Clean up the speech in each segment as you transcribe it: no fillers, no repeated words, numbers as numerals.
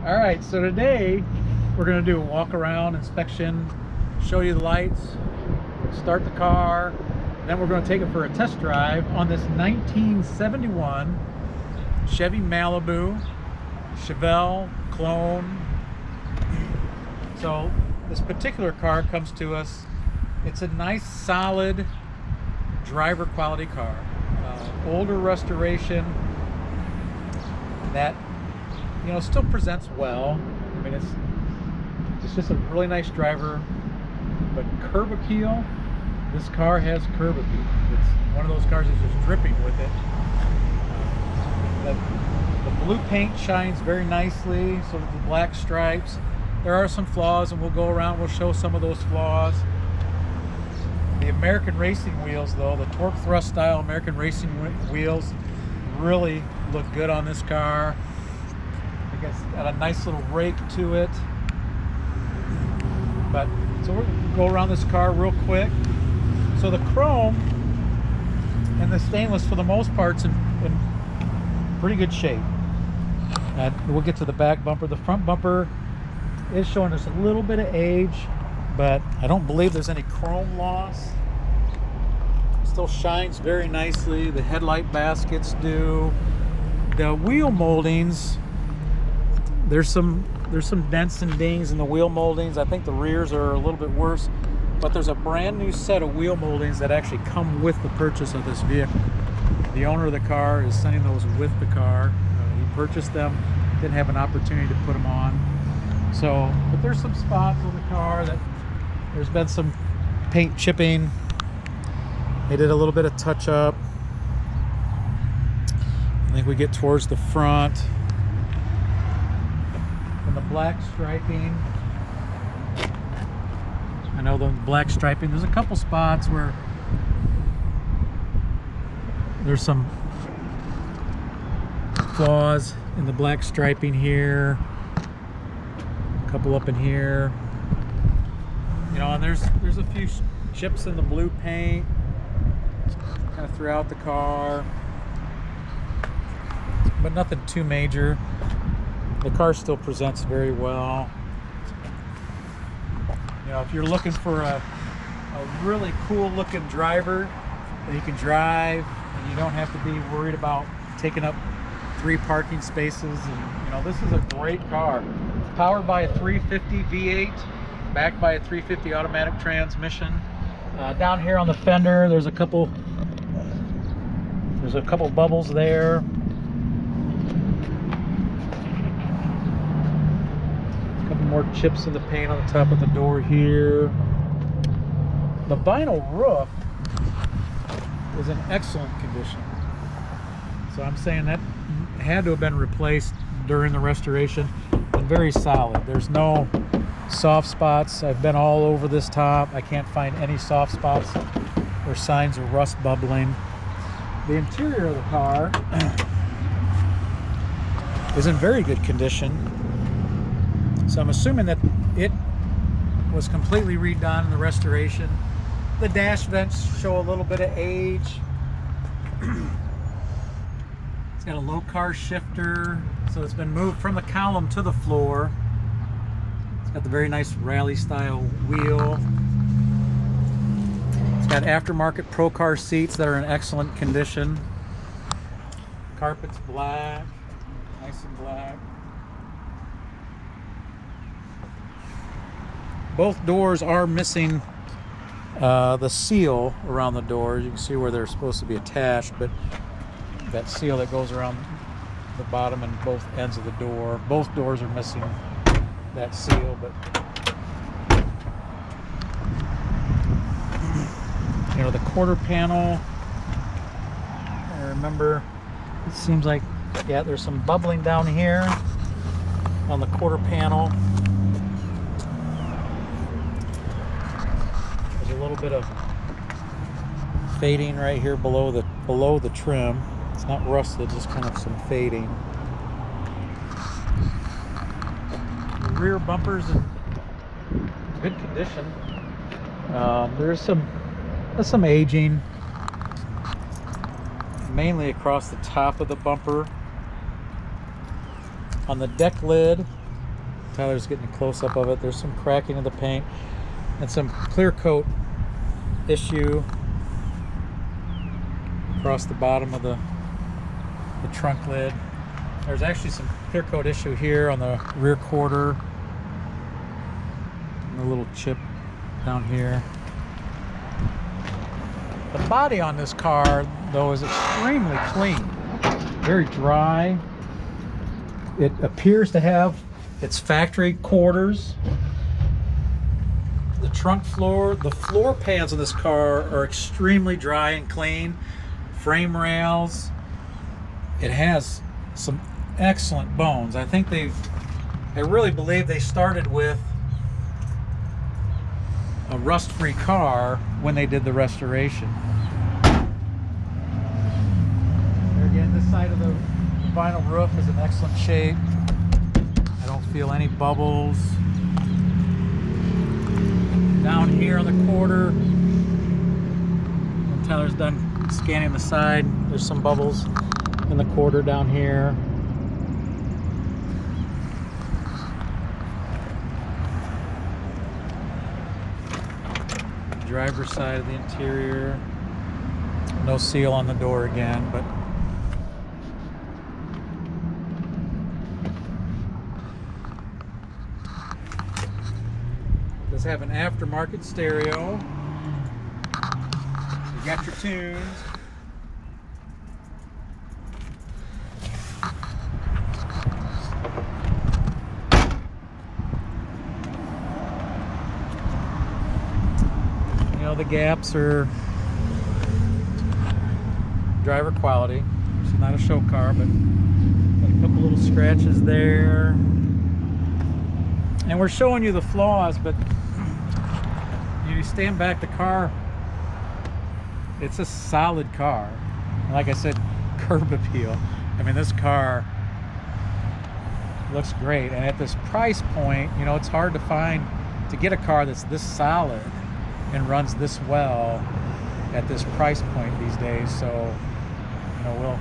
All right, so today we're going to do a walk around inspection, show you the lights, start the car, and then we're going to take it for a test drive on this 1971 Chevy Malibu Chevelle clone. So this particular car comes to us. It's a nice, solid driver quality car. Older restoration that, you know, still presents well. I mean, it's just a really nice driver, but curb appeal, this car has curb appeal. It's one of those cars that's just dripping with it. The blue paint shines very nicely, so with the black stripes. There are some flaws, and we'll go around, we'll show some of those flaws. The American racing wheels, though, the torque thrust style American racing wheels really look good on this car. I guess it's got a nice little rake to it. But so we're gonna go around this car real quick. So the chrome and the stainless, for the most part, is in pretty good shape. And we'll get to the back bumper. The front bumper is showing us a little bit of age, but I don't believe there's any chrome loss. Still shines very nicely. The headlight baskets do. The wheel moldings, there's some dents and dings in the wheel moldings. I think the rears are a little bit worse, but there's a brand new set of wheel moldings that actually come with the purchase of this vehicle. The owner of the car is sending those with the car. He purchased them, didn't have an opportunity to put them on. So, but there's some spots on the car that there's been some paint chipping. They did a little bit of touch up. I think we get towards the front. And the black striping. I know the black striping, there's a couple spots where there's some flaws in the black striping here. A couple up in here. You know, and there's a few chips in the blue paint kind of throughout the car, but nothing too major. The car still presents very well. You know, if you're looking for a really cool looking driver that you can drive and you don't have to be worried about taking up 3 parking spaces, and you know, this is a great car. It's powered by a 350 V8, backed by a 350 automatic transmission. Down here on the fender, there's a couple bubbles there. A couple more chips in the paint on the top of the door here. The vinyl roof is in excellent condition. So I'm saying that had to have been replaced during the restoration, and very solid. There's no soft spots. I've been all over this top. I can't find any soft spots or signs of rust bubbling. The interior of the car is in very good condition. So I'm assuming that it was completely redone in the restoration. The dash vents show a little bit of age. It's got a low car shifter, so it's been moved from the column to the floor. It's got the very nice rally style wheel. It's got aftermarket Procar seats that are in excellent condition. Carpet's black, nice and black. Both doors are missing the seal around the doors. You can see where they're supposed to be attached, but that seal that goes around the bottom and both ends of the door. Both doors are missing that seal, but you know, the quarter panel, I remember it seems like, yeah, there's some bubbling down here on the quarter panel. There's a little bit of fading right here below the trim. It's not rusted, just kind of some fading. The rear bumper's in good condition. There's some aging, mainly across the top of the bumper. On the deck lid, Tyler's getting a close-up of it. There's some cracking of the paint and some clear coat issue across the bottom of the trunk lid. There's actually some clear coat issue here on the rear quarter. And a little chip down here. The body on this car, though, is extremely clean. Very dry. It appears to have its factory quarters. The trunk floor, the floor pans on this car are extremely dry and clean. Frame rails. It has some excellent bones. I really believe they started with a rust-free car when they did the restoration. There again, this side of the vinyl roof is in excellent shape. I don't feel any bubbles. Down here on the quarter, when Tyler's done scanning the side, there's some bubbles in the quarter down here. Driver's side of the interior. No seal on the door again, but does have an aftermarket stereo. You got your tunes. The gaps are driver quality. It's not a show car, but got a couple little scratches there. And we're showing you the flaws, but you stand back the car, it's a solid car. Like I said, curb appeal. I mean, this car looks great, and at this price point, you know, it's hard to get a car that's this solid and runs this well at this price point these days. So, you know,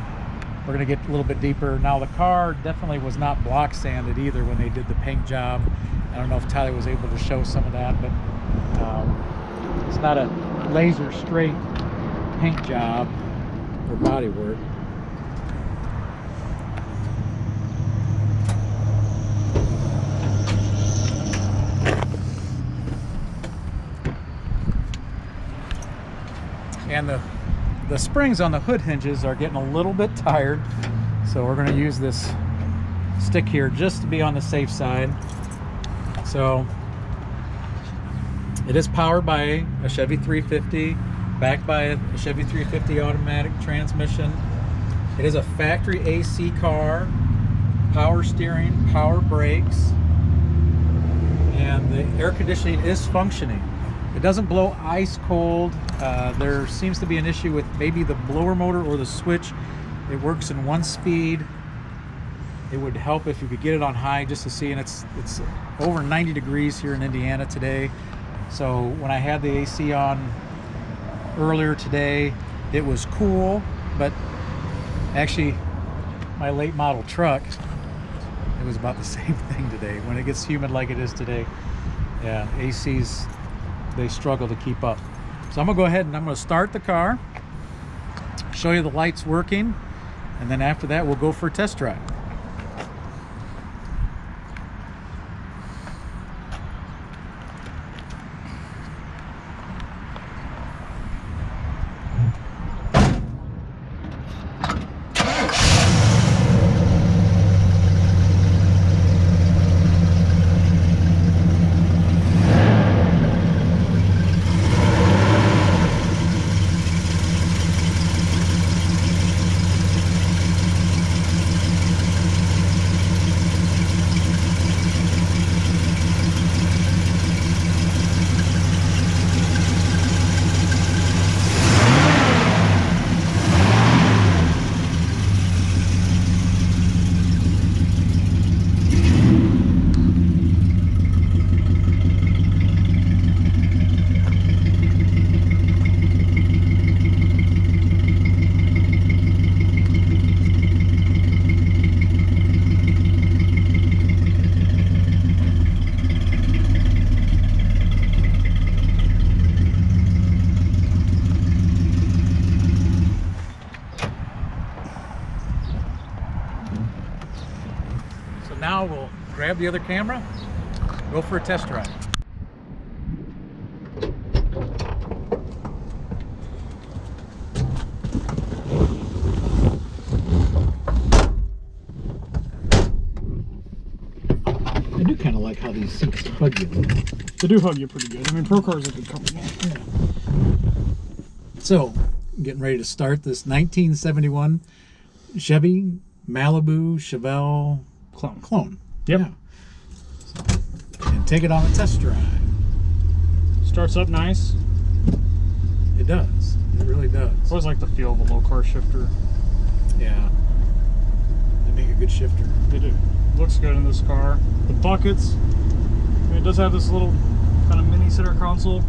we're gonna get a little bit deeper. Now, the car definitely was not block sanded either when they did the paint job. I don't know if Tyler was able to show some of that, but it's not a laser straight paint job or body work. And the springs on the hood hinges are getting a little bit tired, so we're going to use this stick here just to be on the safe side. So it is powered by a Chevy 350, backed by a Chevy 350 automatic transmission. It is a factory AC car, power steering, power brakes, and the air conditioning is functioning. It doesn't blow ice cold. There seems to be an issue with maybe the blower motor or the switch. It works in one speed. It would help if you could get it on high just to see, and it's over 90 degrees here in Indiana today. So when I had the AC on earlier today, it was cool, but actually my late model truck, it was about the same thing today. When it gets humid like it is today, yeah, ACs, they struggle to keep up. So I'm gonna go ahead and I'm gonna start the car, show you the lights working, and then after that we'll go for a test drive. So now we'll grab the other camera, go for a test drive. I do kind of like how these seats hug you. They do hug you pretty good. I mean, Procar's a good company. Yeah. So, getting ready to start this 1971 Chevy Malibu Chevelle clone. Yep. Yeah. So, and take it on a test drive. Starts up nice. It does. It really does. I always like the feel of a low car shifter. Yeah. They make a good shifter. They do. Looks good in this car. The buckets. I mean, it does have this little kind of mini center console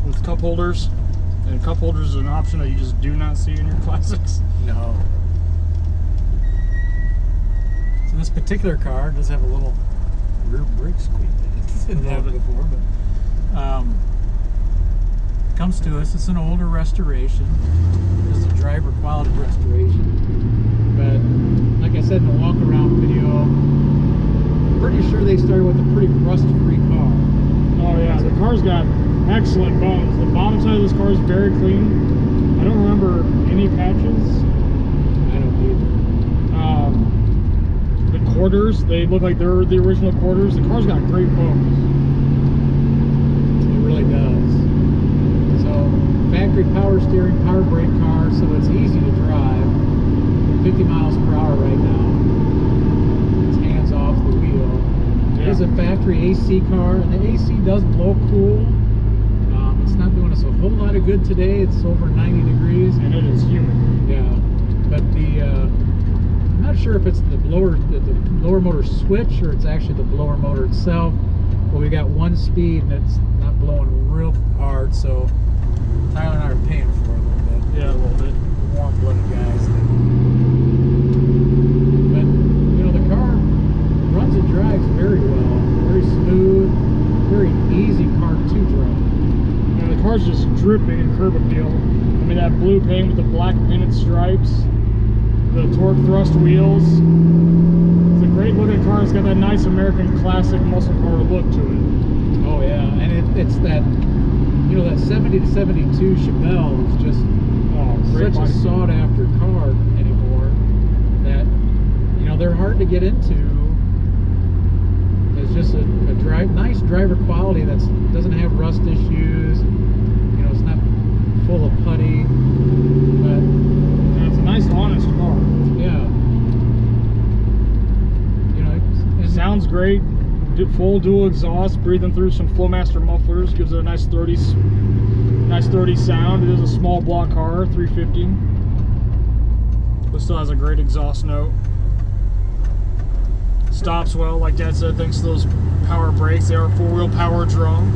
with cup holders. And cup holders is an option that you just do not see in your classics. No. So this particular car does have a little rear brake squeak that it didn't have before, but comes to us. It's an older restoration. It's a driver quality restoration. But like I said in the walk around video, I'm pretty sure they started with a pretty rust-free car. Oh yeah, the car's got excellent bones. The bottom side of this car is very clean. I don't remember any patches. I don't either. The quarters, they look like they're the original quarters. The car's got great bones. It really does. So, factory power steering, power brake car, so it's easy to drive. 50 miles per hour right now. It's hands off the wheel. It is a factory AC car, and the AC does blow cool. It's not doing us a whole lot of good today. It's over 90 degrees. And it is humid. Yeah. But the, I'm not sure if it's the lower motor switch or it's actually the blower motor itself. But we got one speed and it's not blowing real hard, so Tyler and I are paying for it a little bit. Yeah, a little bit. Warm-blooded guys. But, you know, the car runs and drives very well. Very smooth, very easy car to drive. Yeah, the car's just dripping in curb appeal. I mean, that blue paint with the black painted stripes, the torque thrust wheels. It's a great looking car. It's got that nice American classic muscle car look to it. Oh yeah, and it's that, you know, that 70 to 72 Chevelle is just such a sought after car anymore that, you know, they're hard to get into. It's just a nice driver quality that doesn't have rust issues. You know, it's not full of putty, but yeah, it's a nice, honest car. Yeah. You know, It sounds great. Full dual exhaust, breathing through some Flowmaster mufflers, gives it a nice 30 sound. It is a small block car, 350, but still has a great exhaust note. Stops well, like Dad said, thanks to those power brakes. They are four-wheel power drum.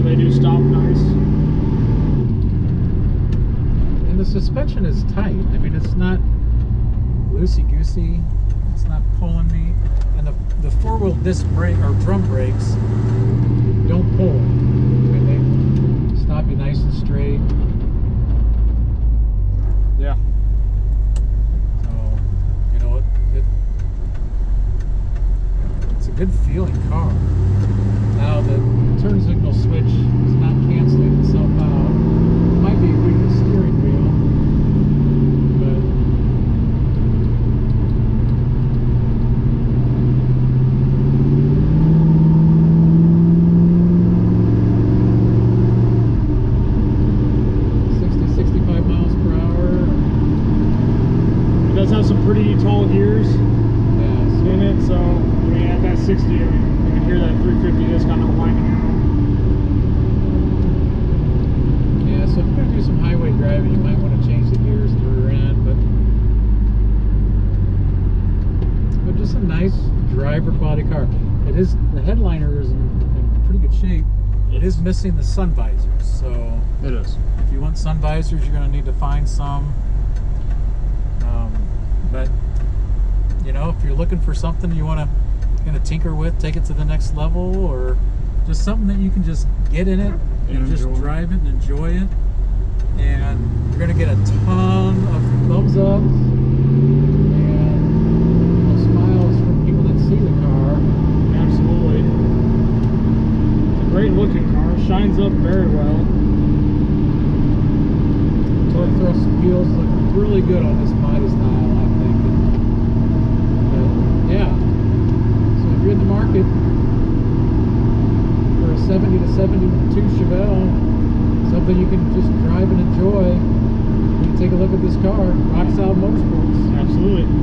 They do stop nice. And the suspension is tight. I mean, it's not loosey-goosey. It's not pulling me. And the four-wheel disc brake or drum brakes don't pull. I mean, they stop you nice and straight. Yeah. So, you know, it's a good feeling car. Now the turn signal switch is not canceling itself out. It might be due to the steering wheel, but pretty tall gears in it, so I mean at that 60, I mean, you can hear that 350 just kind of whining out. Yeah, so if you're going to do some highway driving, you might want to change the gears to the rear end, but just a nice driver quality car. It is, the headliner is in pretty good shape. It is missing the sun visors, so it is. If you want sun visors, you're going to need to find some. But you know, if you're looking for something you want to tinker with, take it to the next level, or just something that you can just get in it and just drive it and enjoy it, and you're going to get a ton of thumbs up and smiles from people Torque thrust wheels look really good on this Midas style, I think. But yeah, so if you're in the market for a 70 to 72 Chevelle, something you can just drive and enjoy, you can take a look at this car, Rock Solid Motorsports. Absolutely.